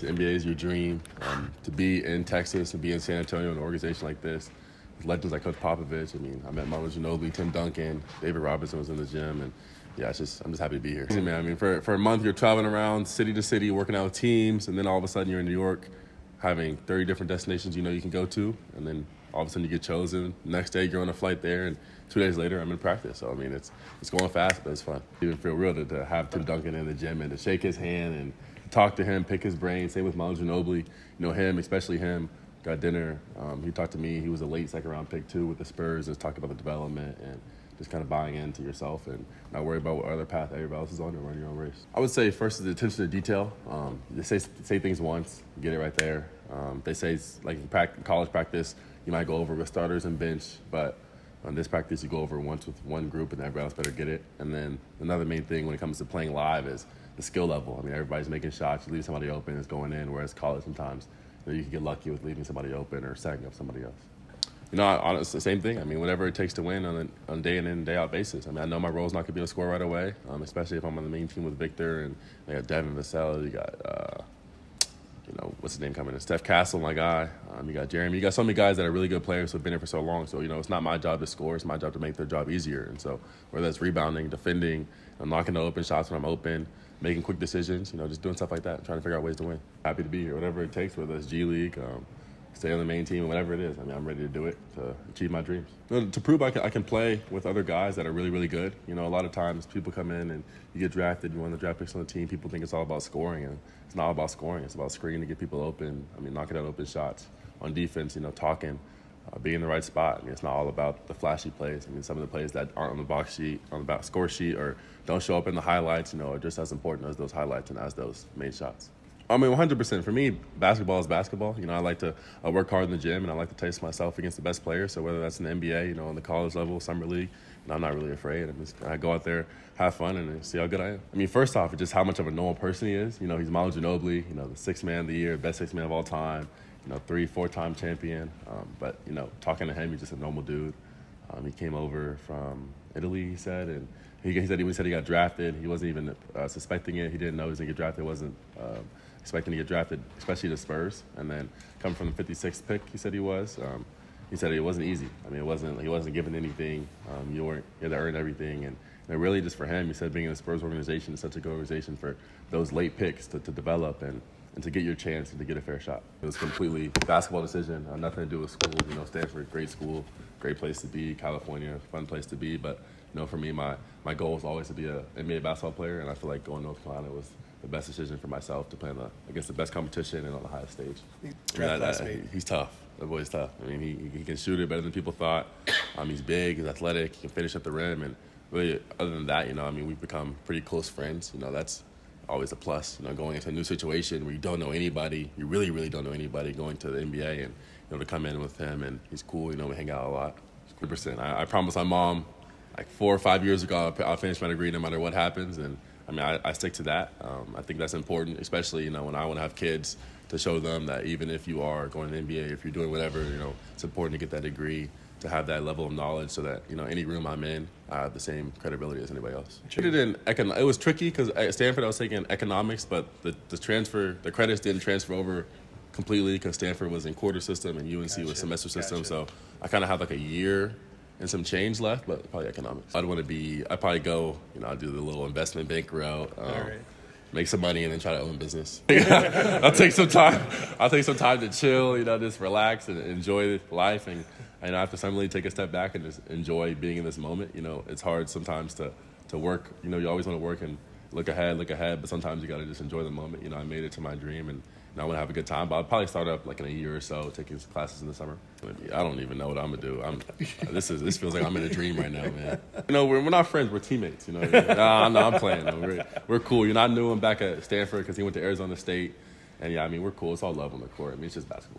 NBA is your dream. To be in Texas, to be in San Antonio in an organization like this, with legends like Coach Popovich. I mean, I met Manu Ginobili, Tim Duncan, David Robinson was in the gym, and yeah, I'm just happy to be here. Man, I mean, for a month you're traveling around city to city, working out with teams, and then all of a sudden you're in New York, having 30 different destinations you can go to, and then all of a sudden you get chosen. Next day you're on a flight there, and 2 days later I'm in practice. So I mean, it's going fast, but it's fun. It even feel real to have Tim Duncan in the gym and to shake his hand and talk to him, pick his brain. Same with Manu Ginobili. Him, especially him. Got dinner. He talked to me. He was a late second-round pick, too, with the Spurs. Just talking about the development and just kind of buying into yourself and not worry about what other path everybody else is on and run your own race. I would say first is the attention to detail. They say things once, get it right there. They say, like in college practice, you might go over with starters and bench, but on this practice, you go over once with one group and everybody else better get it. And then another main thing when it comes to playing live is the skill level. I mean, everybody's making shots. You leave somebody open, it's going in, whereas college sometimes you can get lucky with leaving somebody open or setting up somebody else. Honestly, the same thing. I mean, whatever it takes to win on a day in and day out basis. I mean, I know my role's not going to be able to score right away, especially if I'm on the main team with Victor and they got Devin Vassell, you got, what's his name coming in? Stephon Castle, my guy. You got Jeremy. You got so many guys that are really good players who have been here for so long. So, it's not my job to score. It's my job to make their job easier. And so whether that's rebounding, defending, knocking the open shots when I'm open, making quick decisions, just doing stuff like that, trying to figure out ways to win. Happy to be here, whatever it takes, whether it's G League, stay on the main team, whatever it is. I mean, I'm ready to do it to achieve my dreams. To prove I can play with other guys that are really, really good. A lot of times people come in and you get drafted, you're one of the draft picks on the team, people think it's all about scoring, and it's not all about scoring. It's about screening to get people open, knocking out open shots. On defense, talking, being in the right spot. It's not all about the flashy plays. Some of the plays that aren't on the box sheet, on the score sheet, or don't show up in the highlights, are just as important as those highlights and as those made shots. 100%. For me, basketball is basketball. I like to work hard in the gym, and I like to test myself against the best players. So whether that's in the NBA, on the college level, summer league, I'm not really afraid. I go out there, have fun, and see how good I am. First off, it's just how much of a normal person he is. He's Manu Ginobili, the sixth man of the year, best sixth man of all time. 3-4-time champion. But talking to him, he's just a normal dude. He came over from Italy, he said, and he said he got drafted. He wasn't even suspecting it. He didn't know he was going to get drafted. Wasn't expecting to get drafted, especially the Spurs. And then coming from the 56th pick, he said he was. He said it wasn't easy. He wasn't given anything. You had to earn everything. And really just for him, he said being in the Spurs organization is such a good organization for those late picks to develop and to get your chance and to get a fair shot. It was completely a basketball decision, nothing to do with school. Stanford, great school, great place to be. California, fun place to be. But, for me, my goal was always to be an NBA basketball player, and I feel like going to North Carolina was the best decision for myself to play against the best competition and on the highest stage. He's tough. That boy's tough. He can shoot it better than people thought. He's big, he's athletic, he can finish at the rim. And really, other than that, we've become pretty close friends. That's always a plus, going into a new situation where you don't know anybody, you really, really don't know anybody, going to the NBA and, to come in with him, and he's cool, we hang out a lot. 100%. I promised my mom, 4 or 5 years ago, I'll finish my degree no matter what happens, and I stick to that. I think that's important, especially, when I want to have kids, to show them that even if you are going to the NBA, if you're doing whatever, it's important to get that degree, to have that level of knowledge so that, any room I'm in, I have the same credibility as anybody else. It was tricky because at Stanford I was taking economics, but the credits didn't transfer over completely because Stanford was in quarter system and UNC was semester system. So I kind of have a year and some change left, but probably economics. I'd probably go, I'd do the little investment bank route. Make some money and then try to own business. I'll take some time to chill, just relax and enjoy life. And after suddenly take a step back and just enjoy being in this moment. It's hard sometimes to work. You always want to work and look ahead, but sometimes you got to just enjoy the moment. I made it to my dream and I want to have a good time. But I'll probably start up in a year or so, taking classes in the summer. I don't even know what I'm gonna do. This feels like I'm in a dream right now, man. We're not friends. We're teammates. No, I'm playing. No, we're cool. I knew him back at Stanford because he went to Arizona State, and we're cool. It's all love on the court. It's just basketball.